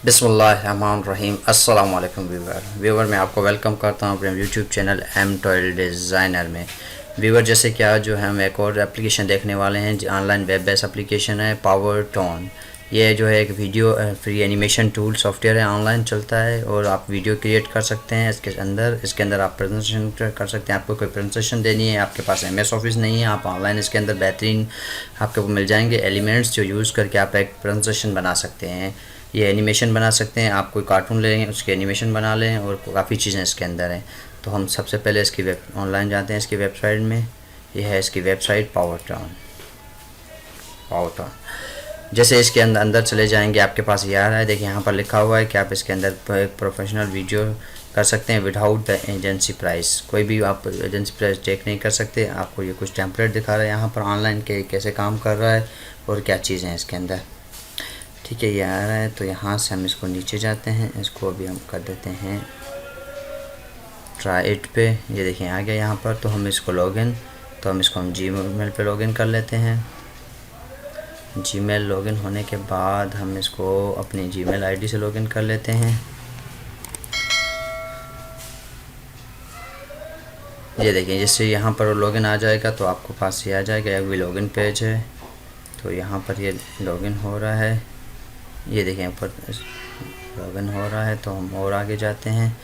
बिस्मिल्लाहिर्रहमानिर्रहीम। अस्सलाम वालेकुम व्यूवर मैं आपको वेलकम करता हूँ अपने YouTube channel M toil designer में। व्यूवर जैसे कि आज जो है हम एक और एप्लीकेशन देखने वाले हैं, ऑनलाइन वेब बेस्ड एप्लीकेशन है पावर टोन। ये जो है एक video free animation tool software है, ऑनलाइन चलता है और आप वीडियो क्रिएट कर सकते हैं। इसके अंदर आप प्रेजेंटेशन कर सकते हैं। आपको कोई प्रेजेंटेशन देनी है, आपके पास MS ऑफिस नहीं है, आप ऑनलाइन इसके अंदर बेहतरीन आपको मिल जाएंगे एलिमेंट्स जो यूज़ करके आप एक प्रेजेंटेशन बना सकते हैं। ये एनिमेशन बना सकते हैं, आप कोई कार्टून लेंगे उसके एनिमेशन बना लें और काफ़ी चीज़ें इसके अंदर हैं। तो हम सबसे पहले इसकी ऑनलाइन जाते हैं इसकी वेबसाइट में। ये है इसकी वेबसाइट पावर टोन। जैसे इसके अंदर चले जाएंगे, आपके पास ये आ रहा है, देखिए यहाँ पर लिखा हुआ है कि आप इसके अंदर एक प्रोफेशनल वीडियो कर सकते हैं विदाउट द एजेंसी प्राइस। कोई भी आप एजेंसी प्राइस चेक नहीं कर सकते। आपको ये कुछ टेम्पलेट दिखा रहा है यहाँ पर ऑनलाइन के कैसे काम कर रहा है और क्या चीज़ें हैं इसके अंदर। ठीक है, ये आ रहा है तो यहाँ से हम इसको नीचे जाते हैं। इसको अभी हम कर देते हैं ट्राई इट पे। ये देखिए आ गया यहाँ पर। तो हम इसको लॉगिन, तो हम इसको जीमेल पे लॉगिन कर लेते हैं। जीमेल लॉगिन होने के बाद हम इसको अपनी जीमेल आईडी से लॉगिन कर लेते हैं। ये देखिए जैसे यहाँ पर लॉगिन आ जाएगा तो आपको पास ये आ जाएगा एक भी लॉगिन पेज है। तो यहाँ पर ये लॉगिन हो रहा है, ये देखें ऊपर लॉगिन हो रहा है। तो हम और आगे जाते हैं।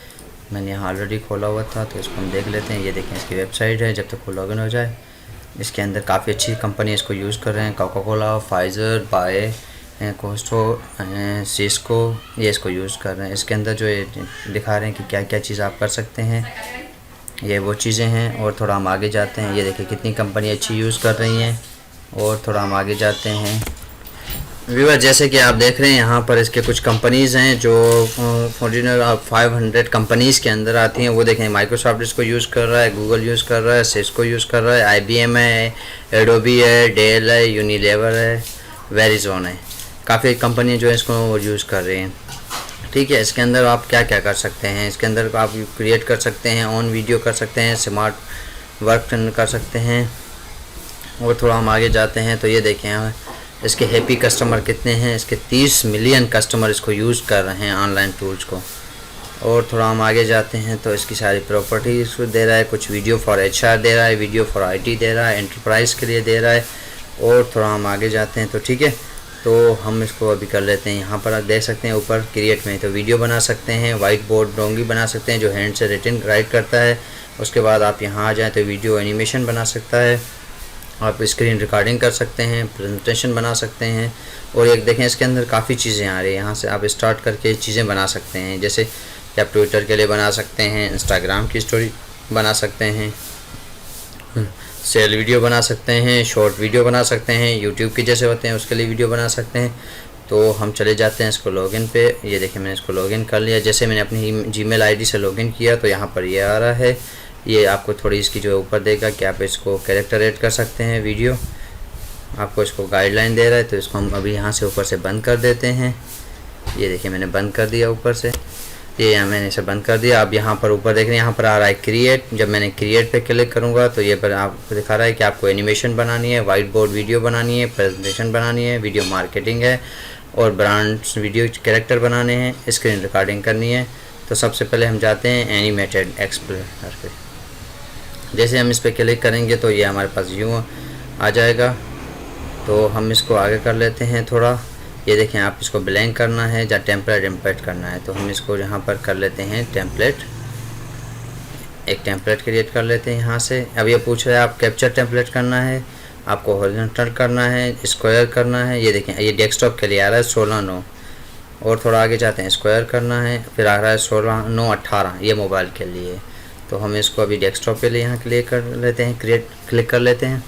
मैंने यहाँ ऑलरेडी खोला हुआ था तो इसको हम देख लेते हैं। ये देखें इसकी वेबसाइट है। जब तक वो लॉगिन हो जाए, इसके अंदर काफ़ी अच्छी कंपनी इसको यूज़ कर रहे हैं, Coca Cola, Pfizer, Bayer, Costco, Cisco, ये इसको यूज़ कर रहे हैं। इसके अंदर जो ये दिखा रहे हैं कि क्या क्या चीज़ आप कर सकते हैं, ये वो चीज़ें हैं। और थोड़ा हम आगे जाते हैं। ये देखिए कितनी कंपनी अच्छी यूज़ कर रही हैं। और थोड़ा हम आगे जाते हैं। व्यूअर जैसे कि आप देख रहे हैं यहाँ पर इसके कुछ कंपनीज़ हैं जो 500 कंपनीज़ के अंदर आती हैं। वो देखें माइक्रोसॉफ्ट इसको यूज़ कर रहा है, गूगल यूज़ कर रहा है, सिस्को यूज़ कर रहा है, IBM है, एडोबी है, डेल है, यूनिलेवर है, वेरिज़ोन है। काफ़ी कंपनियाँ जो है इसको यूज़ कर रही हैं। ठीक है, इसके अंदर आप क्या क्या कर सकते हैं, इसके अंदर आप क्रिएट कर सकते हैं, ऑन वीडियो कर सकते हैं, स्मार्ट वर्क कर सकते हैं। और थोड़ा हम आगे जाते हैं तो ये देखें इसके हैप्पी कस्टमर कितने हैं। इसके 30 मिलियन कस्टमर इसको यूज़ कर रहे हैं ऑनलाइन टूल्स को। और थोड़ा हम आगे जाते हैं तो इसकी सारी प्रॉपर्टीज़ दे रहा है। कुछ वीडियो फॉर HR दे रहा है, वीडियो फॉर IT दे रहा है, एंटरप्राइज़ के लिए दे रहा है। और थोड़ा हम आगे जाते हैं तो ठीक है, तो हम इसको अभी कर लेते हैं। यहाँ पर आप देख सकते हैं ऊपर क्रिएट में तो वीडियो बना सकते हैं, वाइट बोर्ड डोंगी बना सकते हैं जो हैंड से रिटन राइट करता है। उसके बाद आप यहाँ आ जाएँ तो वीडियो एनिमेशन बना सकता है, आप स्क्रीन रिकॉर्डिंग कर सकते हैं, प्रेजेंटेशन बना सकते हैं। और एक देखें इसके अंदर काफ़ी चीज़ें आ रही हैं। यहाँ से आप स्टार्ट करके चीज़ें बना सकते हैं, जैसे कि आप ट्विटर के लिए बना सकते हैं, इंस्टाग्राम की स्टोरी बना सकते हैं, सेल वीडियो बना सकते हैं, शॉर्ट वीडियो बना सकते हैं, यूट्यूब के जैसे होते हैं उसके लिए वीडियो बना सकते हैं। तो हम चले जाते हैं इसको लॉगिन पे। ये देखिए मैंने इसको लॉगिन कर लिया। जैसे मैंने अपनी जीमेल आईडी से लॉगिन किया तो यहाँ पर ये आ रहा है। ये आपको थोड़ी इसकी जो ऊपर देगा कि आप इसको कैरेक्टर ऐड कर सकते हैं, वीडियो आपको इसको गाइडलाइन दे रहा है। तो इसको हम अभी यहाँ से ऊपर से बंद कर देते हैं। ये देखिए मैंने बंद कर दिया ऊपर से, ये यहाँ मैंने इसे बंद कर दिया। अब यहाँ पर ऊपर देख रहे हैं यहाँ पर आ रहा है क्रिएट। जब मैंने क्रिएट पे क्लिक करूँगा तो ये पर आपको दिखा रहा है कि आपको एनिमेशन बनानी है, वाइट बोर्ड वीडियो बनानी है, प्रेजेंटेशन बनानी है, वीडियो मार्केटिंग है और ब्रांड्स वीडियो कैरेक्टर बनाने हैं, स्क्रीन रिकॉर्डिंग करनी है। तो सबसे पहले हम जाते हैं एनिमेटेड एक्सप्लोरर पे। जैसे हम इस पर क्लिक करेंगे तो ये हमारे पास यूँ आ जाएगा। तो हम इसको आगे कर लेते हैं थोड़ा। ये देखें आप इसको ब्लैंक करना है या टेम्पलेट इम्पोर्ट करना है। तो हम इसको यहाँ पर कर लेते हैं टेम्पलेट, एक टेम्पलेट क्रिएट कर लेते हैं यहाँ से। अब ये पूछ रहा है आप कैप्चर टेम्पलेट करना है, आपको हॉरिजॉन्टल करना है, स्क्वायर करना है। ये देखें ये डेस्कटॉप के लिए आ रहा है 16:9। और थोड़ा आगे जाते हैं स्क्वायर करना है, फिर आ रहा है 16:9:18, ये मोबाइल के लिए। तो हम इसको अभी डेस्कटॉप के लिए यहाँ क्लिक कर लेते हैं, क्लिक कर लेते हैं।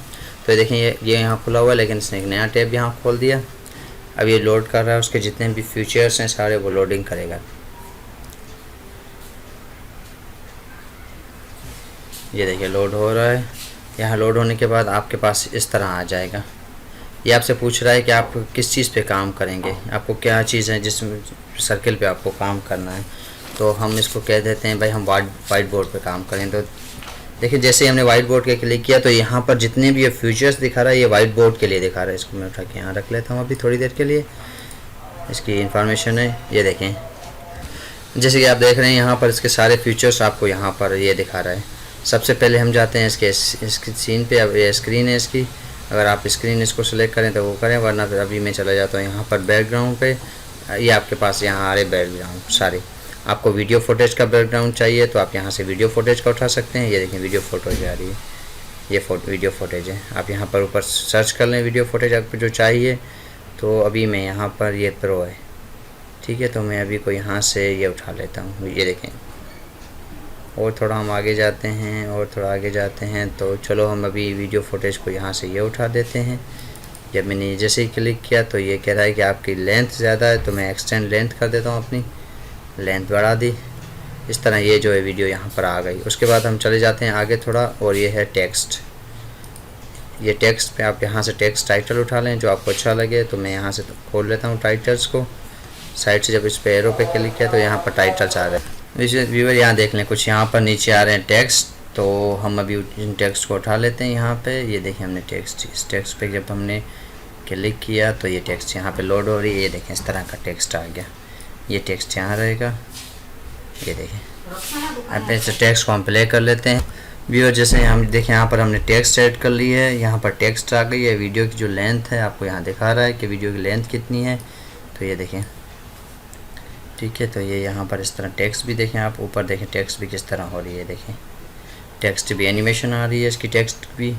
तो देखें ये यहाँ खुला हुआ है, लेकिन इसने एक नया टैब यहाँ खोल दिया। अब ये लोड कर रहा है, उसके जितने भी फीचर्स हैं सारे वो लोडिंग करेगा। ये देखिए लोड हो रहा है। यहाँ लोड होने के बाद आपके पास इस तरह आ जाएगा। ये आपसे पूछ रहा है कि आप किस चीज़ पे काम करेंगे, आपको क्या चीज़ है जिस सर्किल पे आपको काम करना है। तो हम इसको कह देते हैं भाई हम वाइट बोर्ड पे काम करें। तो देखिए जैसे हमने वाइट बोर्ड के क्लिक किया तो यहाँ पर जितने भी ये फीचर्स दिखा रहा है ये वाइट बोर्ड के लिए दिखा रहा है। इसको मैं उठा के यहाँ रख लेता हूँ अभी थोड़ी देर के लिए। इसकी इंफॉर्मेशन है, ये देखें। जैसे कि आप देख रहे हैं यहाँ पर इसके सारे फीचर्स आपको यहाँ पर ये दिखा रहा है। सबसे पहले हम जाते हैं इसकी सीन पे। अब ये स्क्रीन है इसकी, अगर आप स्क्रीन इसको सेलेक्ट करें तो वो करें, वरना फिर अभी मैं चला जाता हूँ यहाँ पर बैकग्राउंड पे। ये आपके पास यहाँ आ रहे बैकग्राउंड सारे। आपको वीडियो फुटेज का बैकग्राउंड चाहिए तो आप यहाँ से वीडियो फुटेज का उठा सकते हैं। ये देखें वीडियो फुटेज आ रही है, ये वीडियो फुटेज है। आप यहाँ पर ऊपर सर्च कर लें वीडियो फुटेज आपको जो चाहिए। तो अभी मैं यहाँ पर ये प्रो है, ठीक है, तो मैं अभी को यहाँ से ये उठा लेता हूँ। ये देखें, और थोड़ा हम आगे जाते हैं और थोड़ा आगे जाते हैं। तो चलो हम अभी वीडियो फुटेज को यहाँ से ये उठा देते हैं। जब मैंने जैसे ही क्लिक किया तो ये कह रहा है कि आपकी लेंथ ज़्यादा है, तो मैं एक्सटेंड लेंथ कर देता हूँ, अपनी लेंथ बढ़ा दी। इस तरह ये जो है वीडियो यहाँ पर आ गई। उसके बाद हम चले जाते हैं आगे थोड़ा, और ये है टेक्स्ट। ये टेक्स्ट पे आप यहाँ से टेक्स्ट टाइटल उठा लें जो आपको अच्छा लगे। तो मैं यहाँ से खोल लेता हूँ टाइटल्स को साइड से। जब इस पे एरो पे क्लिक किया तो यहाँ पर टाइटल्स आ रहे हैं। व्यूअर यहाँ देख लें, कुछ यहाँ पर नीचे आ रहे हैं टेक्स्ट। तो हम अभी इन टेक्स्ट को उठा लेते हैं यहाँ पे। ये देखें हमने टेक्स्ट, इस टेक्स्ट पे जब हमने क्लिक किया तो ये टेक्स्ट यहाँ पे लोड हो रही है। ये देखें इस तरह का टेक्स्ट आ गया। ये टेक्स्ट यहाँ रहेगा, ये देखें। अब इस टेक्स्ट को हम प्ले कर लेते हैं। व्यूअर जैसे हम देखें यहाँ पर हमने टेक्स्ट ऐड कर ली है, यहाँ पर टेक्स्ट आ गई है। वीडियो की जो लेंथ है आपको यहाँ दिखा रहा है कि वीडियो की लेंथ कितनी है। तो ये देखें, ठीक है। तो ये यहाँ पर इस तरह टेक्स्ट भी देखें, आप ऊपर देखें टेक्स्ट भी किस तरह हो रही है। देखें टेक्स्ट भी एनिमेशन आ रही है इसकी, टेक्स्ट भी।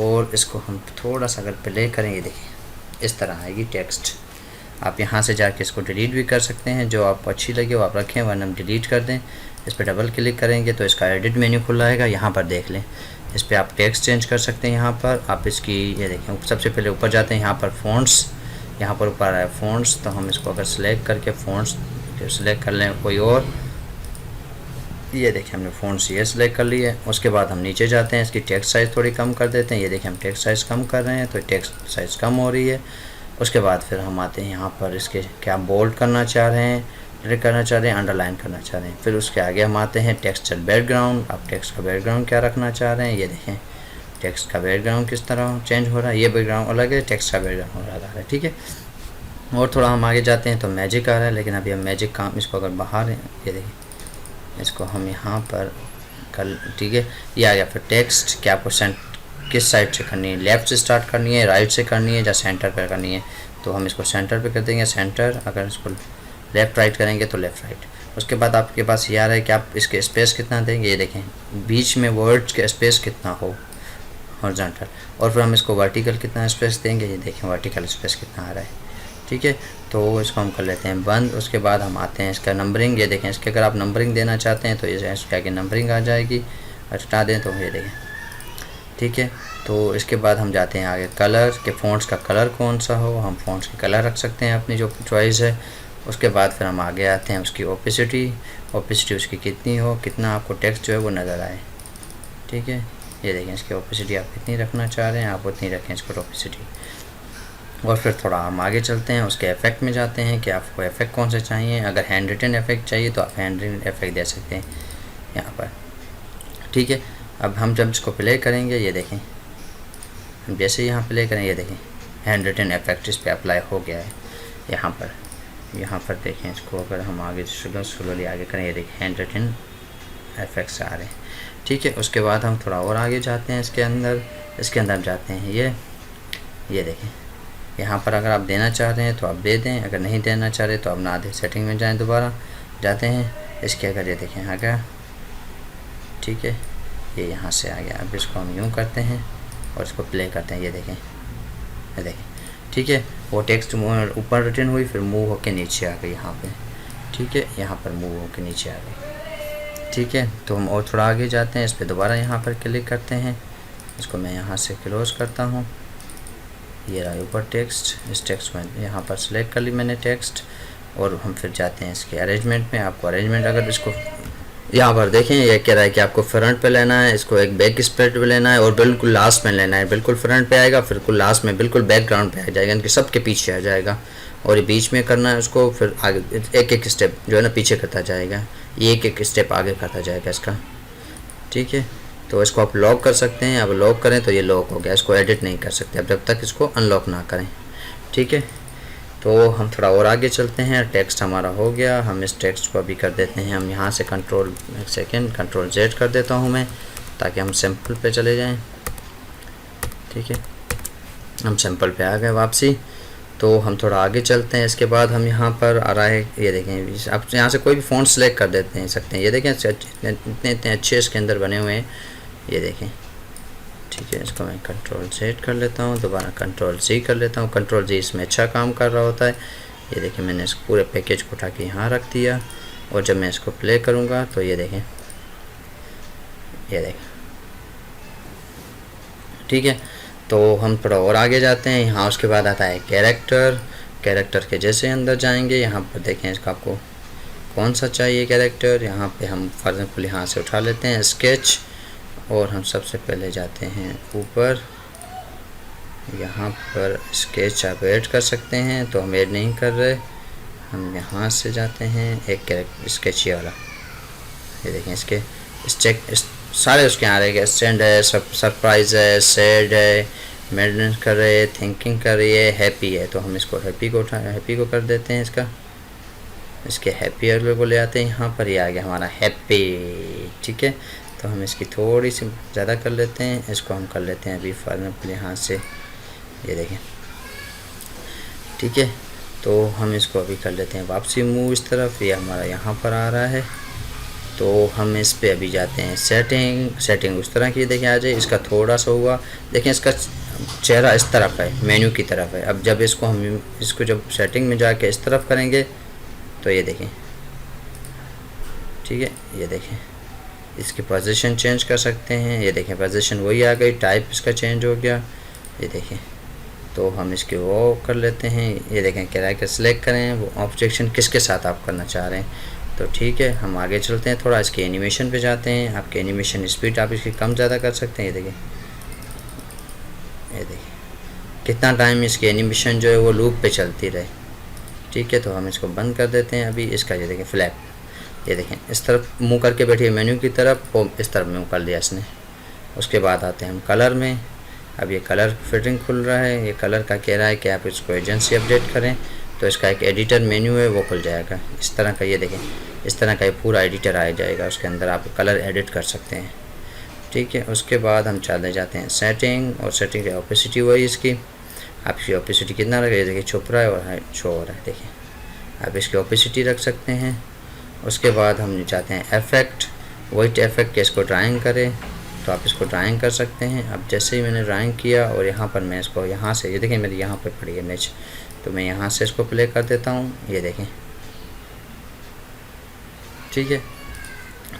और इसको हम थोड़ा सा अगर प्ले करें, ये देखें इस तरह आएगी टेक्स्ट। आप यहाँ से जाके इसको डिलीट भी कर सकते हैं, जो आपको अच्छी लगे वो आप रखें, वरना हम डिलीट कर दें। इस पर डबल क्लिक करेंगे तो इसका एडिट मेन्यू खुला आएगा। यहाँ पर देख लें, इस पर आप टेक्स्ट चेंज कर सकते हैं। यहाँ पर आप इसकी ये देखें, सबसे पहले ऊपर जाते हैं, यहाँ पर फ़ॉन्ट्स, यहाँ पर ऊपर है फ़ॉन्ट्स। तो हम इसको अगर सेलेक्ट करके फ़ॉन्ट्स सेलेक्ट कर लें कोई और, ये देखें हमने फ़ॉन्ट्स ये सेलेक्ट कर लिया है। उसके बाद हम नीचे जाते हैं, इसकी टेक्स्ट साइज़ थोड़ी कम कर देते हैं। ये देखें हम टेक्स्ट साइज़ कम कर रहे हैं तो टेक्स्ट साइज़ कम हो रही है। उसके बाद फिर हम आते हैं यहाँ पर इसके क्या बोल्ड करना चाह रहे हैं, डिलीट करना चाह रहे हैं, अंडरलाइन करना चाह रहे हैं। फिर उसके आगे हम आते हैं टेक्सचर बैकग्राउंड। आप टेक्स्ट का बैकग्राउंड क्या रखना चाह रहे हैं। ये देखें टेक्स्ट का बैकग्राउंड किस तरह चेंज हो रहा है। ये बैकग्राउंड अलग है, टेक्स्ट का बैकग्राउंड हो रहा है, ठीक है। और थोड़ा हम आगे जाते हैं तो मैजिक आ रहा है, लेकिन अभी हम मैजिक काम इसको अगर बाहर है, ये देखिए इसको हम यहाँ पर कर, ठीक है, ये आ गया। फिर टेक्स्ट क्या आपको किस साइड से करनी है, लेफ़्ट से स्टार्ट करनी है, राइट से करनी है, या सेंटर पर करनी है। तो हम इसको सेंटर पे कर देंगे, सेंटर। अगर इसको लेफ़्ट राइट करेंगे तो लेफ़्ट राइट। उसके बाद आपके पास ये आ रहा है कि आप इसके स्पेस कितना देंगे। ये देखें बीच में वर्ड्स के स्पेस कितना हो, हॉरिजॉन्टल। और फिर हम इसको वर्टिकल कितना स्पेस देंगे। ये देखें वर्टिकल स्पेस कितना आ रहा है, ठीक है। तो इसको हम कर लेते हैं बंद। उसके बाद हम आते हैं इसका नंबरिंग। ये देखें इसके अगर आप नंबरिंग देना चाहते हैं तो ये इसके आगे नंबरिंग आ जाएगी। हटा दें तो ये देखें, ठीक है। तो इसके बाद हम जाते हैं आगे कलर के, फ़ॉन्ट्स का कलर कौन सा हो, हम फ़ॉन्ट्स के कलर रख सकते हैं अपनी जो चॉइस है। उसके बाद फिर हम आगे आते हैं उसकी ओपेसिटी उसकी कितनी हो, कितना आपको टेक्स्ट जो है वो नज़र आए, ठीक है। ये देखें इसकी ओपेसिटी आप कितनी रखना चाह रहे हैं, आप उतनी रखें इसको ओपेसिटी। और फिर थोड़ा हम आगे चलते हैं, उसके इफ़ेक्ट में जाते हैं कि आपको इफ़ेक्ट कौन से चाहिए। अगर हैंड रिटन इफ़ेक्ट चाहिए तो आप हैंड रिटन इफ़ेक्ट दे सकते हैं यहाँ पर, ठीक है। अब हम जब इसको प्ले करेंगे, ये देखें हम जैसे यहाँ प्ले करें, ये देखें हैंड रिटन इफेक्ट इस पर अप्लाई हो गया है यहाँ पर देखें इसको। अगर हम आगे स्लोली आगे करें, ये देखें हैंड रिटन इफेक्ट्स आ रहे हैं, ठीक है। उसके बाद हम थोड़ा और आगे जाते हैं इसके अंदर जाते हैं। ये देखें यहाँ पर अगर आप देना चाह रहे हैं तो आप दे दें, अगर नहीं देना चाह रहे तो आप ना दें। सेटिंग में जाएँ, दोबारा जाते हैं इसके, अगर ये देखें आ गया, ठीक है, ये यहाँ से आ गया। अब इसको हम यूँ करते हैं और इसको प्ले करते हैं। ये देखें, ठीक है। वो टेक्स्ट ऊपर रिटर्न हुई, फिर मूव होके नीचे आ गई यहाँ पे, ठीक है। यहाँ पर मूव होके नीचे आ गई, ठीक है। तो हम और थोड़ा आगे जाते हैं, इस पर दोबारा यहाँ पर क्लिक करते हैं। इसको मैं यहाँ से क्लोज़ करता हूँ। ये रहा ऊपर टेक्स्ट, इस टेक्स्ट में यहाँ पर सेलेक्ट कर ली मैंने टेक्स्ट। और हम फिर जाते हैं इसके अरेंजमेंट में। आपको अरेंजमेंट अगर इसको यहाँ पर देखें, ये कह रहा है कि आपको फ्रंट पे लेना है, इसको एक बैक स्प्लिट पे लेना है और बिल्कुल लास्ट में लेना है। बिल्कुल फ्रंट पे आएगा, फिर बिल्कुल लास्ट में बिल्कुल बैकग्राउंड पे आ जाएगा, इनके सबके पीछे आ जाएगा। और ये बीच में करना है उसको, फिर आगे एक स्टेप जो है ना पीछे करता जाएगा, ये एक स्टेप आगे करता जाएगा इसका, ठीक है। तो इसको आप लॉक कर सकते हैं। अब लॉक करें तो ये लॉक हो गया, इसको एडिट नहीं कर सकते अब जब तक इसको अनलॉक ना करें, ठीक है। तो हम थोड़ा और आगे चलते हैं। टेक्स्ट हमारा हो गया, हम इस टेक्स्ट को अभी कर देते हैं, हम यहाँ से कंट्रोल जेड कर देता हूँ मैं, ताकि हम सैम्पल पे चले जाएं। ठीक है, हम सैम्पल पे आ गए वापसी। तो हम थोड़ा आगे चलते हैं। इसके बाद हम यहाँ पर आ रहा है, ये देखें, आप यहाँ से कोई भी फ़ॉन्ट सेलेक्ट कर देते हैं सकते हैं। ये देखें इतने अच्छे इसके अंदर बने हुए हैं, ये देखें। ठीक है, इसको मैं कंट्रोल जेड कर लेता हूँ, दोबारा कंट्रोल जी कर लेता हूँ। कंट्रोल जी इसमें अच्छा काम कर रहा होता है। ये देखें, मैंने इस पूरे पैकेज को उठा के यहाँ रख दिया, और जब मैं इसको प्ले करूँगा तो ये देखें, ये देखें। ठीक है, तो हम थोड़ा और आगे जाते हैं। यहाँ उसके बाद आता है कैरेक्टर के जैसे अंदर जाएंगे। यहाँ पर देखें इसका आपको कौन सा चाहिए कैरेक्टर। यहाँ पे हम फॉर एग्जाम्पल यहाँ से उठा लेते हैं स्केच, और हम सबसे पहले जाते हैं ऊपर। यहाँ पर स्केच आप ऐड कर सकते हैं, तो हम ऐड नहीं कर रहे। हम यहाँ से जाते हैं एक कैरेक्टर स्केच ये वाला, ये देखें, इसके सारे उसके यहाँ रहेंगे। स्टैंड है, सरप्राइज है, सैड है, मेडनेस कर रहे है, थिंकिंग कर रही है, हैप्पी है। तो हम इसको हैप्पी को कर देते हैं। इसके हैप्पी वाले को ले आते हैं यहाँ पर। ये आ गया हमारा हैप्पी। ठीक है, तो हम इसकी थोड़ी सी ज़्यादा कर लेते हैं। इसको हम कर लेते हैं अभी फॉर एग्जाम्पल यहाँ से, ये देखें। ठीक है, तो हम इसको अभी कर लेते हैं वापसी मूव इस तरफ। ये हमारा यहाँ पर आ रहा है, तो हम इस पे अभी जाते हैं सेटिंग उस तरह की देखें आ जाए। इसका थोड़ा सा हुआ, देखें इसका चेहरा इस तरफ है, मेन्यू की तरफ है। अब जब इसको जब सेटिंग में जाके इस तरफ करेंगे तो ये देखें। ठीक है, ये देखें, इसकी पोजीशन चेंज कर सकते हैं। ये देखें, पोजीशन वही आ गई, टाइप इसका चेंज हो गया। ये देखें, तो हम इसके वो कर लेते हैं। ये देखें, कैरेक्टर सेलेक्ट करें, वो ऑब्जेक्शन किसके साथ आप करना चाह रहे हैं। तो ठीक है, हम आगे चलते हैं, थोड़ा इसके एनिमेशन पे जाते हैं। आपके एनिमेशन स्पीड आप इसकी कम ज़्यादा कर सकते हैं। ये देखिए, ये देखिए कितना टाइम इसकी एनिमेशन जो है वो लूप पे चलती रहे। ठीक है, तो हम इसको बंद कर देते हैं अभी। इसका ये देखें फ्लैप, ये देखें इस तरफ मुँह करके बैठी है मेन्यू की तरफ, और इस तरफ मुँह कर लिया इसने। उसके बाद आते हैं हम कलर में। अब ये कलर फिटिंग खुल रहा है। ये कलर का कह रहा है कि आप इसको एजेंसी अपडेट करें, तो इसका एक एडिटर मेन्यू है वो खुल जाएगा इस तरह का। ये देखें, इस तरह का ये पूरा एडिटर आ जाएगा, उसके अंदर आप कलर एडिट कर सकते हैं। ठीक है, उसके बाद हम चले जाते हैं सेटिंग, और सेटिंग की ओपेसिटी वही इसकी, आप इसकी ओपेसिटी कितना रखें, देखिए छुप रहा है और शो हो रहा है। देखिए, आप इसकी ओपेसिटी रख सकते हैं। उसके बाद हम चाहते हैं इफेक्ट, वाइट इफेक्ट के इसको ड्राइंग करें, तो आप इसको ड्राइंग कर सकते हैं। अब जैसे ही मैंने ड्राइंग किया, और यहाँ पर मैं इसको यहाँ से, ये देखें मेरी यहाँ पर पड़ी है इमेज, तो मैं यहाँ से इसको प्ले कर देता हूँ। ये देखें, ठीक है,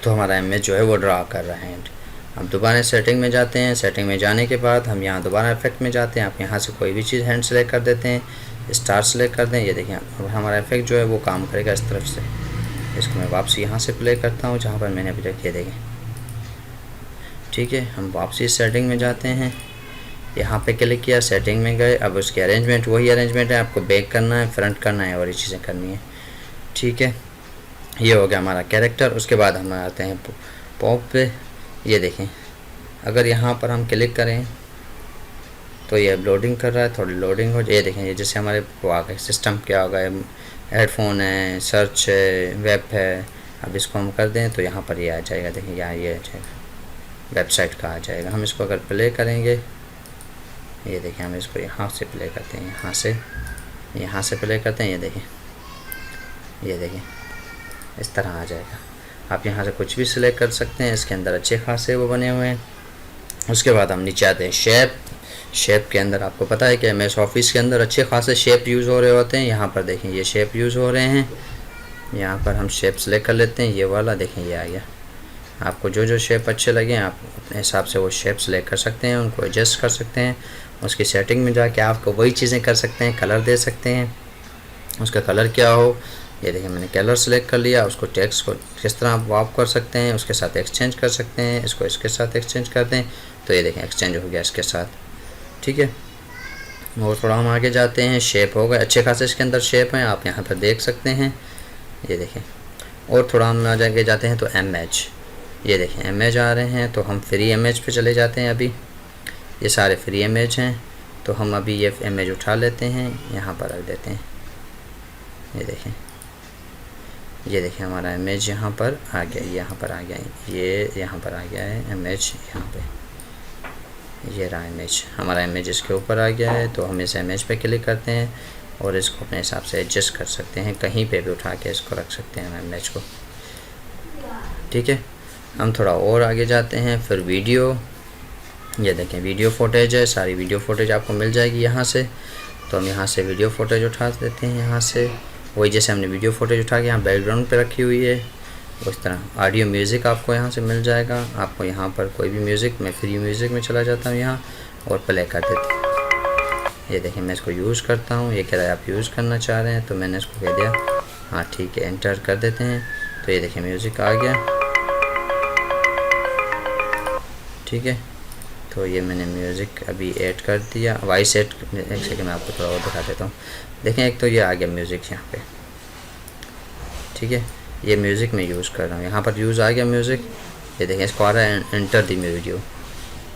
तो हमारा इमेज जो है वो ड्रा कर रहा है। हम दोबारा सेटिंग में जाते हैं। सेटिंग में जाने के बाद हम यहाँ दोबारा इफेक्ट में जाते हैं। आप यहाँ से कोई भी चीज़ हैंड सेलेक्ट कर देते हैं, स्टार सेलेक्ट कर दें। ये देखें, अब हमारा इफेक्ट जो है वो काम करेगा इस तरफ से। इसको मैं वापसी यहाँ से प्ले करता हूँ जहाँ पर मैंने अभी तक, ये देखें। ठीक है, हम वापसी सेटिंग में जाते हैं, यहाँ पे क्लिक किया, सेटिंग में गए। अब उसकी अरेंजमेंट वही अरेंजमेंट है, आपको बैक करना है, फ्रंट करना है, और ये चीज़ें करनी है। ठीक है, ये हो गया हमारा कैरेक्टर। उसके बाद हम आते हैं पॉप पे। ये देखें, अगर यहाँ पर हम क्लिक करें तो ये लोडिंग कर रहा है, थोड़ी लोडिंग हो जाए। ये देखें, ये जैसे हमारे वो आ गए सिस्टम क्या हो गया, हेडफोन है, सर्च है, वेब है। अब इसको हम कर दें तो यहाँ पर ये आ जाएगा। देखें, यहाँ ये आ जाएगा, वेबसाइट का आ जाएगा। हम इसको अगर प्ले करेंगे, ये देखें, हम इसको यहाँ से प्ले करते हैं, यहाँ से प्ले करते हैं। ये देखें, इस तरह आ जाएगा। आप यहाँ से कुछ भी सिलेक्ट कर सकते हैं, इसके अंदर अच्छे खासे वो बने हुए हैं। उसके बाद हम नीचे आते हैं शेप के अंदर। आपको पता है कि MS ऑफिस के अंदर अच्छे खासे शेप यूज़ हो रहे होते हैं। यहाँ पर देखें, ये शेप यूज़ हो रहे हैं। यहाँ पर हम शेप सेलेक्ट कर लेते हैं, ये वाला देखें, ये आ गया। आपको जो शेप अच्छे लगे आप अपने हिसाब से वो शेप सेलेक्ट कर सकते हैं, उनको एडजस्ट कर सकते हैं। उसकी सेटिंग में जाके आपको वही चीज़ें कर सकते हैं, कलर दे सकते हैं, उसका कलर क्या हो। ये देखिए, मैंने कलर सेलेक्ट कर लिया। उसको टेक्स्ट को किस तरह आप वाप कर सकते हैं, उसके साथ एक्सचेंज कर सकते हैं। इसको इसके साथ एक्सचेंज कर दें, तो ये देखें एक्सचेंज हो गया इसके साथ। ठीक है, और थोड़ा हम आगे जाते हैं। शेप हो गए अच्छे खासे, इसके अंदर शेप हैं, आप यहाँ पर देख सकते हैं। ये देखें, और थोड़ा हम आगे जाते हैं तो इमेज, ये देखें इमेज आ रहे हैं। तो हम फ्री इमेज पे चले जाते हैं। अभी ये सारे फ्री इमेज हैं, तो हम अभी ये इमेज उठा लेते हैं, यहाँ पर रख देते हैं। ये देखें हमारा इमेज यहाँ पर आ गया, यहाँ पर आ गया, ये यहाँ पर आ गया है इमेज, यहाँ पे ये रहा इमेज, हमारा इमेज इसके ऊपर आ गया है। तो हम इस इमेज पे क्लिक करते हैं और इसको अपने हिसाब से एडजस्ट कर सकते हैं, कहीं पे भी उठा के इसको रख सकते हैं इमेज को, ठीक है। हम थोड़ा और आगे जाते हैं, फिर वीडियो, ये देखें वीडियो फुटेज है, सारी वीडियो फुटेज आपको मिल जाएगी यहाँ से। तो हम यहाँ से वीडियो फुटेज उठा देते हैं, यहाँ से वही जैसे हमने वीडियो फुटेज उठा के यहाँ बैकग्राउंड पे रखी हुई है, उस तरह ऑडियो म्यूज़िक आपको यहाँ से मिल जाएगा। आपको यहाँ पर कोई भी म्यूज़िक, मैं फ्री म्यूज़िक में चला जाता हूँ यहाँ और प्ले कर देते हैं। ये देखें मैं इसको यूज़ करता हूँ, ये कह रहा है आप यूज़ करना चाह रहे हैं, तो मैंने इसको कह दिया हाँ ठीक है, एंटर कर देते हैं। तो ये देखें म्यूज़िक आ गया, ठीक है। तो ये मैंने म्यूज़िक अभी ऐड कर दिया, वॉइस ऐड, एक सेकंड मैं आपको थोड़ा और दिखा देता हूँ। देखें एक तो ये आ गया म्यूज़िक यहाँ पे, ठीक है। ये म्यूज़िक मैं यूज़ कर रहा हूँ, यहाँ पर यूज़ आ गया म्यूज़िक। ये देखें इसको आ रहा है एंटर दी वीडियो,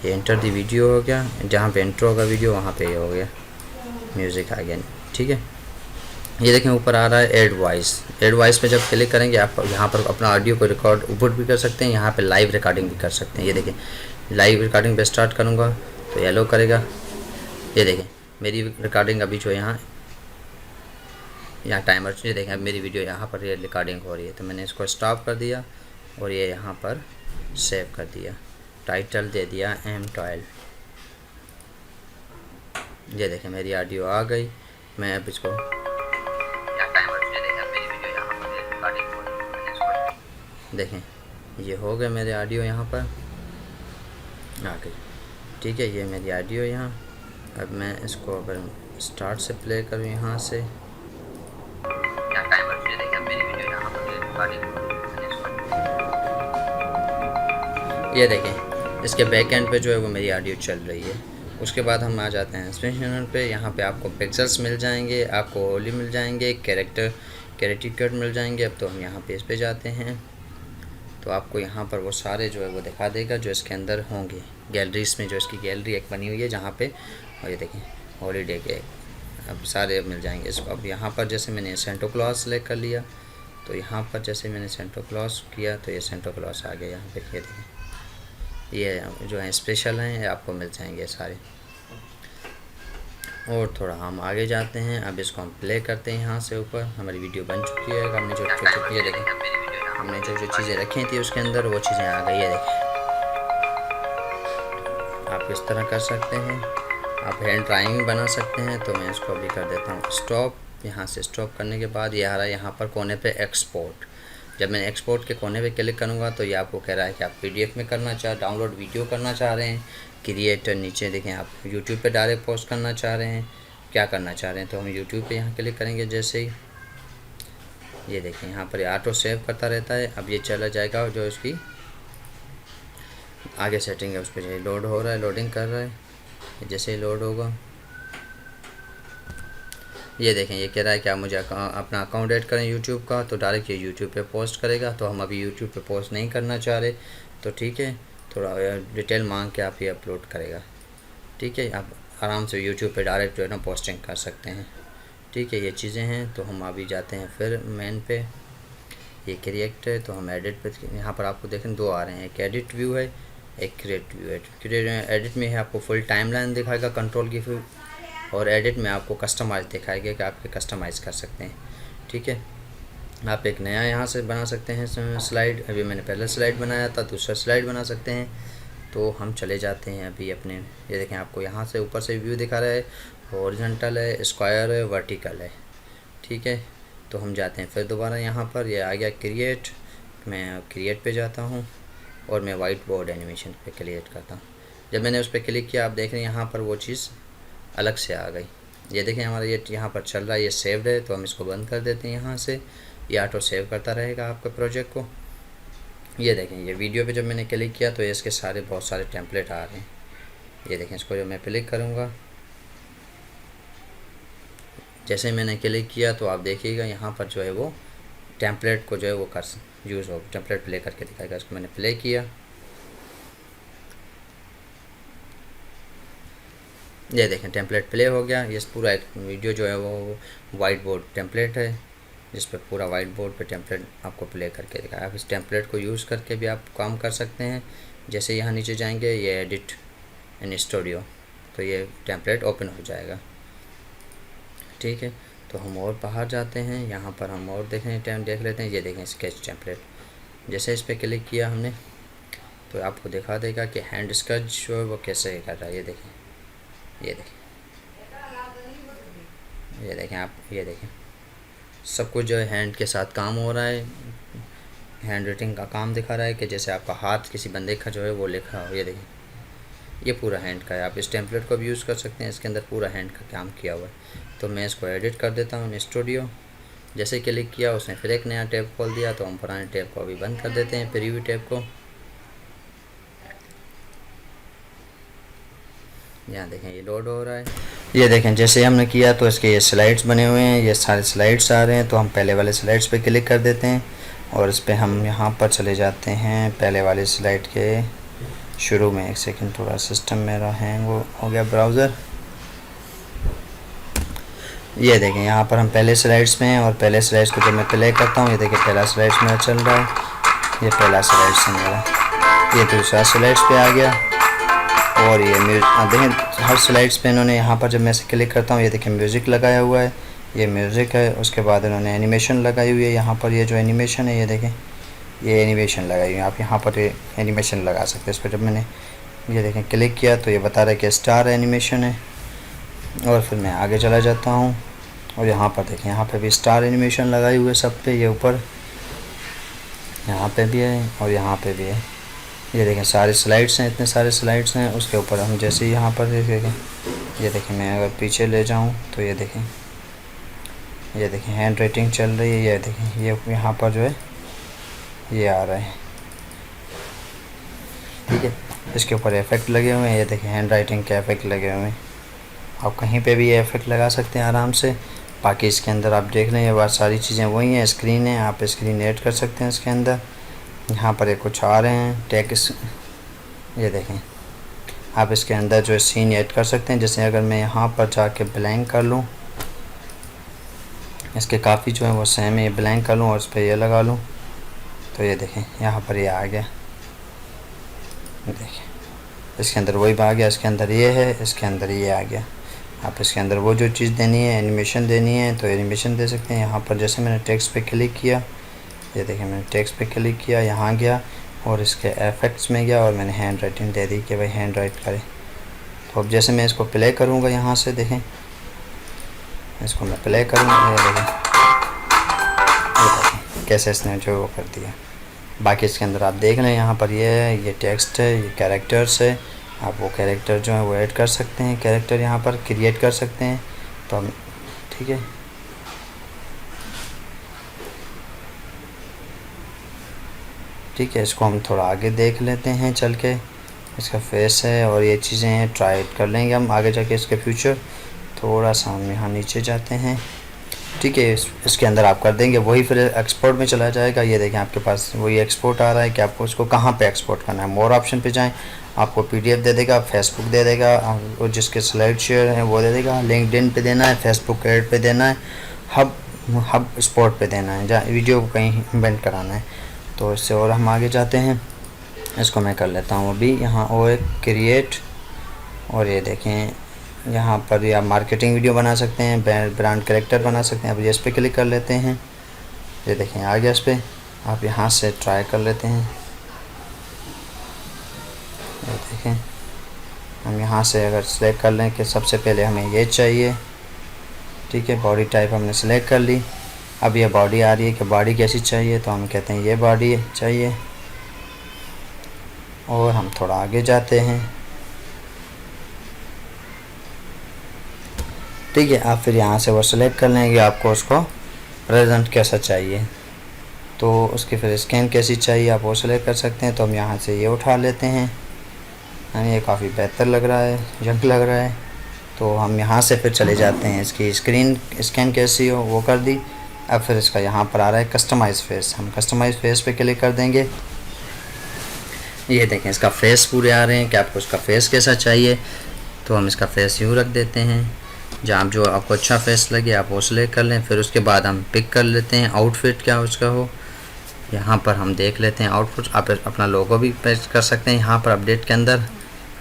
ये एंटर दी वीडियो हो गया, जहाँ पे एंटर होगा वीडियो वहाँ पे ये हो गया म्यूज़िक आ गया, ठीक है। ये देखें ऊपर आ रहा है ऐड वॉइस, ऐड वॉइस पे जब क्लिक करेंगे आप यहाँ पर अपना ऑडियो को रिकॉर्ड ऊपर भी कर सकते हैं, यहाँ पे लाइव रिकॉर्डिंग भी कर सकते हैं। ये देखें लाइव रिकॉर्डिंग पे स्टार्ट करूँगा तो येलो करेगा। ये देखें मेरी रिकॉर्डिंग अभी जो यहाँ टाइमर, ये देखें अब मेरी वीडियो यहाँ पर ये रिकॉर्डिंग हो रही है। तो मैंने इसको स्टॉप कर दिया और ये यहाँ पर सेव कर दिया, टाइटल दे दिया M12। ये देखें मेरी ऑडियो आ गई। मैं अब इसको देखें ये हो गया मेरे ऑडियो यहाँ पर आ गई, ठीक है। ये मेरी ऑडियो यहाँ, अब मैं इसको अगर स्टार्ट से प्ले करूँ यहाँ से, ये देखें इसके बैक एंड पे जो है वो मेरी ऑडियो चल रही है। उसके बाद हम आ जाते हैं स्पेशल पे, यहाँ पे आपको पिक्सेल्स मिल जाएंगे, आपको होली मिल जाएंगे, कैरेक्टर मिल जाएंगे। अब तो हम यहाँ पे इस पे जाते हैं तो आपको यहाँ पर वो सारे जो है वो दिखा देगा जो इसके अंदर होंगे। गैलरीज में जो इसकी गैलरी एक बनी हुई है जहाँ पे, और ये देखें हॉलीडे के अब सारे मिल जाएंगे इसको। अब यहाँ पर जैसे मैंने सेंटा क्लॉज सेलेक्ट कर लिया, तो यहाँ पर जैसे मैंने सेंटा क्लॉज किया तो ये सेंटा क्लॉज आ गया यहाँ पे। ये देखें ये जो है स्पेशल हैं, ये आपको मिल जाएंगे सारे। और थोड़ा हम आगे जाते हैं, अब इसको हम प्ले करते हैं यहाँ से ऊपर। हमारी वीडियो बन चुकी है, हमने जो ये देखें हमने जो जो चीज़ें रखी थी उसके अंदर वो चीज़ें आ गई है। देखें आप इस तरह कर सकते हैं, आप हैंड ड्राइंग बना सकते हैं। तो मैं इसको अभी कर देता हूँ स्टॉप। यहाँ से स्टॉप करने के बाद ये आ रहा है यहाँ पर कोने पे एक्सपोर्ट। जब मैं एक्सपोर्ट के कोने पे क्लिक करूँगा तो ये आपको कह रहा है कि आप PDF में करना डाउनलोड वीडियो करना चाह रहे हैं, क्रिएट, नीचे देखें आप YouTube पे डायरेक्ट पोस्ट करना चाह रहे हैं, क्या करना चाह रहे हैं। तो हम YouTube पे यहाँ क्लिक करेंगे जैसे ही, ये देखें यहाँ पर ऑटो सेव करता रहता है। अब ये चला जाएगा जो इसकी आगे सेटिंग है उस पर जो लोड हो रहा है, लोडिंग कर रहा है। जैसे ही लोड होगा ये देखें ये कह रहा है कि आप मुझे अपना अकाउंट ऐड करें YouTube का, तो डायरेक्ट ये YouTube पे पोस्ट करेगा। तो हम अभी YouTube पे पोस्ट नहीं करना चाह रहे, तो ठीक है थोड़ा डिटेल मांग के आप ये अपलोड करेगा, ठीक है। आप आराम से YouTube पे डायरेक्ट जो है ना पोस्टिंग कर सकते हैं, ठीक है। ये चीज़ें हैं। तो हम अभी जाते हैं फिर मेन पे, ये क्रिएट है तो हम एडिट पे, यहाँ पर आपको देखें दो आ रहे हैं, एक एडिट व्यू है, एक क्रिएट व्यू है। एडिट में है आपको फुल टाइमलाइन दिखाएगा कंट्रोल की व्यू, और एडिट में आपको कस्टमाइज़ दिखाएगा कि आप कस्टमाइज़ कर सकते हैं, ठीक है। आप एक नया यहाँ से बना सकते हैं स्लाइड। अभी मैंने पहले स्लाइड बनाया था, दूसरा स्लाइड बना सकते हैं। तो हम चले जाते हैं अभी अपने, ये देखें आपको यहाँ से ऊपर से व्यू दिखा रहा है, हॉरिजॉन्टल है, स्क्वायर है, वर्टिकल है, ठीक है। तो हम जाते हैं फिर दोबारा यहाँ पर, ये आ गया क्रिएट। मैं क्रिएट पे जाता हूँ और मैं वाइट बोर्ड एनिमेशन पे क्रिएट करता हूँ। जब मैंने उस पर क्लिक किया आप देख रहे हैं यहाँ पर वो चीज़ अलग से आ गई। ये देखें हमारा ये यहाँ पर चल रहा है, ये सेव्ड है। तो हम इसको बंद कर देते हैं यहाँ से, ये ऑटो सेव करता रहेगा आपके प्रोजेक्ट को। ये देखें ये वीडियो पे जब मैंने क्लिक किया तो इसके सारे बहुत सारे टेम्पलेट आ रहे हैं। ये देखें इसको जब मैं क्लिक करूँगा, जैसे ही मैंने क्लिक किया तो आप देखिएगा यहाँ पर जो है वो टेम्पलेट को जो है वो कर यूज़ हो, टेम्पलेट प्ले करके दिखाएगा। इसको मैंने प्ले किया, ये देखें टेम्पलेट प्ले हो गया। ये पूरा एक वीडियो जो है वो वाइट बोर्ड टेम्पलेट है। जिस पे पूरा वाइट बोर्ड पे टेम्पलेट आपको प्ले करके दिखाया। आप इस टेम्पलेट को यूज़ करके भी आप काम कर सकते हैं। जैसे यहाँ नीचे जाएंगे, ये एडिट इन स्टूडियो, तो ये टेम्पलेट ओपन हो जाएगा। ठीक है, तो हम और बाहर जाते हैं, यहाँ पर हम और देख लेते हैं। ये देखें स्केच टेम्पलेट, जैसे इस पर क्लिक किया हमने तो आपको दिखा देगा कि हैंड स्केच जो है वो कैसे कर रहा है। ये देखें, ये देखें, ये देखें आप, ये देखें सब कुछ जो है हैंड के साथ काम हो रहा है। हैंड राइटिंग का काम दिखा रहा है कि जैसे आपका हाथ किसी बंदे का जो है वो लिखा हो। ये देखें, ये पूरा हैंड का है। आप इस टेम्पलेट को भी यूज़ कर सकते हैं, इसके अंदर पूरा हैंड का काम किया हुआ है। तो मैं इसको एडिट कर देता हूँ इन स्टूडियो। जैसे क्लिक किया उसने फिर एक नया टैब खोल दिया, तो हम पुराने टैब को अभी बंद कर देते हैं, प्रीव्यू टैब को। यहाँ देखें ये लोड हो रहा है। ये देखें जैसे हमने किया तो इसके ये स्लाइड्स बने हुए हैं, ये सारे स्लाइड्स आ रहे हैं। तो हम पहले वाले स्लाइड्स पे क्लिक कर देते हैं और इस पर हम यहाँ पर चले जाते हैं पहले वाले स्लाइड के शुरू में। एक सेकंड, थोड़ा सिस्टम मेरा हैंग हो गया ब्राउज़र। ये देखें यहाँ पर हम पहले स्लाइड्स में हैं और पहले स्लाइड्स को जब मैं प्ले करता हूँ, ये देखें पहला स्लाइड्स मेरा चल रहा है। ये पहला स्लाइड्स है मेरा, ये दूसरा स्लाइड्स पे आ गया। और ये देखें हर स्लाइड्स पे इन्होंने यहाँ पर जब मैं इसे क्लिक करता हूँ, ये देखें म्यूज़िक लगाया हुआ है, ये म्यूज़िक है। उसके बाद इन्होंने एनिमेशन लगाई हुई है यहाँ पर। ये जो एनिमेशन है, ये देखें ये एनिमेशन लगाई हुई है। आप यहाँ पर एनिमेशन लगा सकते हैं। इस पर जब मैंने ये देखें क्लिक किया तो ये बता रहा है कि स्टार एनिमेशन है। और फिर मैं आगे चला जाता हूँ और यहाँ पर देखें, यहाँ पे भी स्टार एनिमेशन लगाई हुई है सब पे। ये ऊपर यहाँ पे भी है और यहाँ पे भी है। ये देखें सारे स्लाइड्स हैं, इतने सारे स्लाइड्स हैं। उसके ऊपर हम जैसे ही यहाँ पर देखें, ये देखें मैं अगर पीछे ले जाऊँ तो ये देखें हैंड राइटिंग चल रही है। ये देखें ये यहाँ पर जो है ये आ रहा है। ठीक है, इसके ऊपर इफेक्ट लगे हुए हैं। ये देखें हैंड राइटिंग के इफेक्ट लगे हुए हैं। आप कहीं पे भी ये इफेक्ट लगा सकते हैं आराम से। बाकी इसके अंदर आप देख रहे हैं ये सारी चीज़ें वही हैं। स्क्रीन है, आप स्क्रीन ऐड कर सकते हैं इसके अंदर। यहाँ पर ये कुछ आ रहे हैं टेक्स्ट, ये देखें आप इसके अंदर जो है सीन ऐड कर सकते हैं। जैसे अगर मैं यहाँ पर जाके ब्लैंक कर लूँ, इसके काफ़ी जो है वो सेम है। ये ब्लैंक कर लूँ और इस पर ये लगा लूँ तो ये देखें यहाँ पर ये आ गया। देखें इसके अंदर वही आ गया, इसके अंदर ये है, इसके अंदर ये आ गया। आप इसके अंदर वो जो चीज़ देनी है, एनिमेशन देनी है तो एनिमेशन दे सकते हैं। यहाँ पर जैसे मैंने टेक्स्ट पे क्लिक किया, ये देखें मैंने टेक्स्ट पे क्लिक किया, यहाँ गया और इसके इफेक्ट्स में गया और मैंने हैंड राइटिंग दे दी कि भाई हैंड राइट करे। तो अब जैसे मैं इसको प्ले करूँगा यहाँ से, देखें इसको मैं प्ले करूँगा, ये देखें कैसे इसने जो वो कर दिया। बाकी इसके अंदर आप देख रहे हैं यहाँ पर ये है, ये टेक्स्ट है, ये कैरेक्टर्स है। आप वो कैरेक्टर जो है वो ऐड कर सकते हैं, कैरेक्टर यहाँ पर क्रिएट कर सकते हैं। तो हम ठीक है, ठीक है, इसको हम थोड़ा आगे देख लेते हैं चल के। इसका फेस है और ये चीज़ें हैं, ट्राई कर लेंगे हम आगे जाके इसके फ्यूचर। थोड़ा सा हम यहाँ नीचे जाते हैं। ठीक है, इसके अंदर आप कर देंगे, वही फिर एक्सपोर्ट में चला जाएगा। ये देखें आपके पास वही एक्सपोर्ट आ रहा है कि आपको इसको कहाँ पे एक्सपोर्ट करना है। मोर ऑप्शन पे जाएं, आपको पीडीएफ दे देगा, फेसबुक दे देगा, और जिसके स्लाइड शेयर हैं वो दे देगा। लिंक्डइन पे देना है, फेसबुक ऐड पे देना है, हब स्पॉट पे देना है, जहाँ वीडियो को कहीं इवेंट कराना है। तो इससे और हम आगे जाते हैं, इसको मैं कर लेता हूँ अभी यहाँ और एक क्रिएट। और ये देखें यहाँ पर या मार्केटिंग वीडियो बना सकते हैं, ब्रांड कैरेक्टर बना सकते हैं। अब ये इस पर क्लिक कर लेते हैं, ये देखें आ गया इस पर। आप यहाँ से ट्राई कर लेते हैं, ये देखें हम यहाँ से अगर सेलेक्ट कर लें कि सबसे पहले हमें ये चाहिए। ठीक है, बॉडी टाइप हमने सेलेक्ट कर ली। अब ये बॉडी आ रही है कि बॉडी कैसी चाहिए, तो हम कहते हैं ये बॉडी चाहिए। और हम थोड़ा आगे जाते हैं। ठीक है, आप फिर यहाँ से वो सेलेक्ट कर लेंगे आपको उसको प्रेजेंट कैसा चाहिए, तो उसकी फिर स्कैन कैसी चाहिए आप वो सेलेक्ट कर सकते हैं। तो हम यहाँ से ये उठा लेते हैं, यानी ये काफ़ी बेहतर लग रहा है, जंक लग रहा है। तो हम यहाँ से फिर चले जाते हैं, इसकी स्क्रीन स्कैन कैसी हो वो कर दी। अब फिर इसका यहाँ पर आ रहा है कस्टमाइज़ फेस, हम कस्टमाइज़ फेस पे क्लिक कर देंगे। ये देखें इसका फेस पूरे आ रहे हैं कि आपको उसका फेस कैसा चाहिए। तो हम इसका फेस यूँ रख देते हैं, जहाँ जो आपको अच्छा फेस लगे आप वो सिलेक्ट कर लें। फिर उसके बाद हम पिक कर लेते हैं आउटफिट क्या उसका हो। यहाँ पर हम देख लेते हैं आउटफिट। आप अपना लोगो भी पेस्ट कर सकते हैं, यहाँ पर अपडेट के अंदर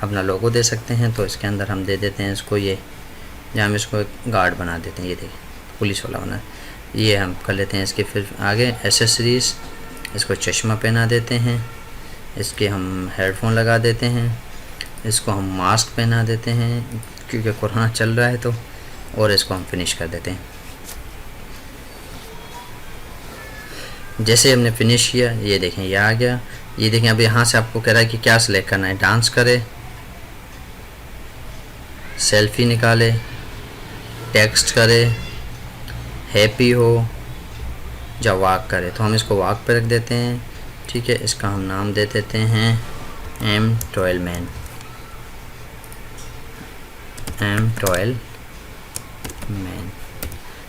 अपना लोगो दे सकते हैं। तो इसके अंदर हम दे देते हैं इसको ये, जहाँ हम इसको गार्ड बना देते हैं, ये देखिए पुलिस वाला बना, ये हम कर लेते हैं इसके। फिर आगे एसेसरीज़, इसको चश्मा पहना देते हैं, इसके हम हेडफोन लगा देते हैं, इसको हम मास्क पहना देते हैं क्योंकि कोरोना चल रहा है तो, और इसको हम फिनिश कर देते हैं। जैसे हमने फिनिश किया ये देखें ये आ गया। ये देखें अब यहाँ से आपको कह रहा है कि क्या सिलेक्ट करना है, डांस करे, सेल्फी निकाले, टेक्स्ट करे, हैप्पी हो, या वॉक करे। तो हम इसको वॉक पे रख देते हैं, ठीक है। इसका हम नाम दे देते हैं M12 मैन, M12 मैन,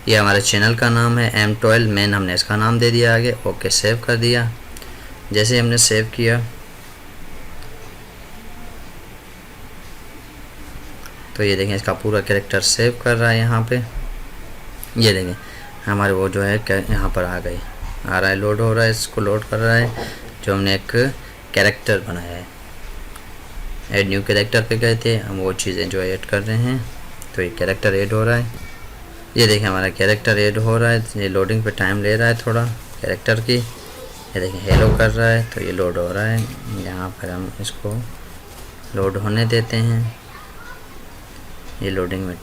ये हमारे चैनल का नाम है M12 मैन, हमने इसका नाम दे दिया आगे। ओके सेव कर दिया। जैसे हमने सेव किया तो ये देखें इसका पूरा कैरेक्टर सेव कर रहा है यहाँ पे। ये देखें हमारे वो जो है यहाँ पर आ गए, आ रहा है, लोड हो रहा है, इसको लोड कर रहा है जो हमने एक कैरेक्टर बनाया है। ऐड न्यू कैरेक्टर पे गए थे हम, वो चीज़ें जो ऐड कर रहे हैं। तो ये कैरेक्टर ऐड हो रहा है, ये देखें हमारा कैरेक्टर ऐड हो रहा है। ये लोडिंग पे टाइम ले रहा है थोड़ा कैरेक्टर की। ये देखें हेलो कर रहा है तो ये लोड हो रहा है। यहाँ पर हम इसको लोड होने देते हैं। ये लोडिंग में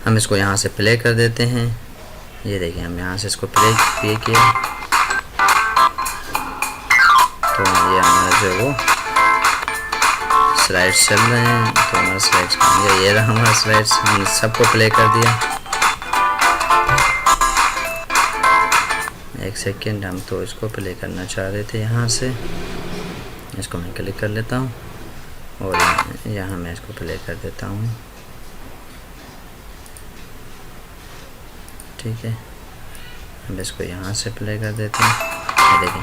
हम इसको यहाँ से प्ले कर देते हैं। ये देखिए हम यहाँ से इसको प्ले किया तो ये हमारा जो वो स्लाइड्स चल रहे हैं। तो हमारा स्लाइड्स ये रहा हमारा स्लाइड्स, हमने सबको प्ले कर दिया। एक सेकेंड, हम तो इसको प्ले करना चाह रहे थे यहाँ से, इसको मैं क्लिक कर लेता हूँ और यहाँ मैं इसको प्ले कर देता हूँ, ठीक है। हम इसको यहाँ से प्ले कर देते हैं। ये देखिए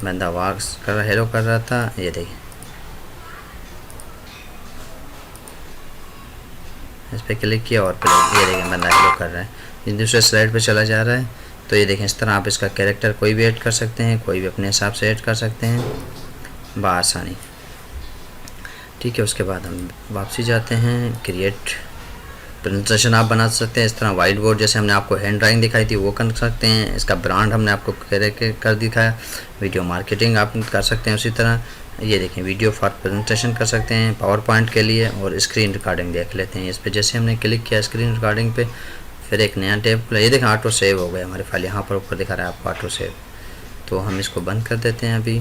बंदा वॉक्स कर रहा, हेलो कर रहा था, ये देखिए इस पर क्लिक किया और प्ले, ये देखें बंदा हेलो कर रहा है, दूसरे स्लाइड पे चला जा रहा है। तो ये देखें इस तरह आप इसका कैरेक्टर कोई भी ऐड कर सकते हैं, कोई भी अपने हिसाब से ऐड कर सकते हैं बआसानी, ठीक है। उसके बाद हम वापसी जाते हैं, क्रिएट प्रेजेंटेशन आप बना सकते हैं इस तरह। वाइट बोर्ड जैसे हमने आपको हैंड ड्राइंग दिखाई थी वो कर सकते हैं। इसका ब्रांड हमने आपको कर दिखाया। वीडियो मार्केटिंग आप कर सकते हैं उसी तरह। ये देखें वीडियो फॉर प्रेजेंटेशन कर सकते हैं पावर पॉइंट के लिए, और स्क्रीन रिकॉर्डिंग देख लेते हैं। इस पर जैसे हमने क्लिक किया स्क्रीन रिकॉर्डिंग पे, फिर एक नया टैब खुला। ये देखें ऑटो सेव हो गया हमारी फाइल, यहाँ पर ऊपर दिखा रहा है आपको ऑटो सेव। तो हम इसको बंद कर देते हैं। अभी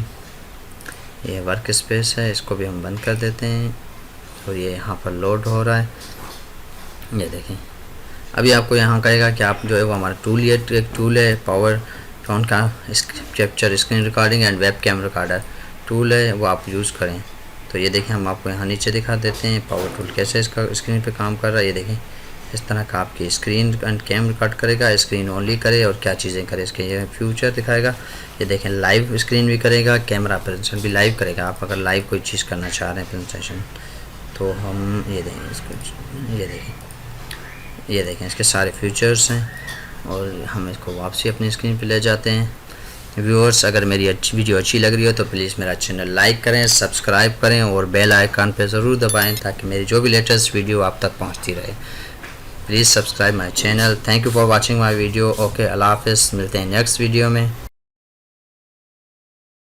ये वर्क स्पेस है, इसको भी हम बंद कर देते हैं। और ये यहाँ पर लोड हो रहा है, ये देखें। अभी आपको यहाँ कहेगा कि आप जो है वो हमारा टूल, ये एक टूल है पावर पॉइंट का capture screen recording and webcam recorder tool है, वो आप यूज़ करें। तो ये देखें हम आपको यहाँ नीचे दिखा देते हैं पावर टूल कैसे इसका स्क्रीन पे काम कर रहा है। ये देखें इस तरह का आपकी स्क्रीन एंड कैम रिकॉर्ड करेगा, स्क्रीन ओनली करे और क्या चीज़ें करे इसके, ये फ्यूचर दिखाएगा। ये देखें लाइव स्क्रीन भी करेगा, कैमरा प्रेजेंटेशन भी लाइव करेगा। आप अगर लाइव कोई चीज़ करना चाह रहे हैं प्रेजेंटेशन, तो हम ये देखें इसको, ये देखें इसके सारे फीचर्स हैं। और हम इसको वापसी अपनी स्क्रीन पे ले जाते हैं। व्यूअर्स अगर मेरी वीडियो अच्छी लग रही हो तो प्लीज़ मेरा चैनल लाइक करें, सब्सक्राइब करें और बेल आइकन पे ज़रूर दबाएं ताकि मेरी जो भी लेटेस्ट वीडियो आप तक पहुंचती रहे। Please subscribe my channel. Thank you for watching my video. Okay अल्लाह हाफ़िज़, मिलते हैं नेक्स्ट वीडियो में।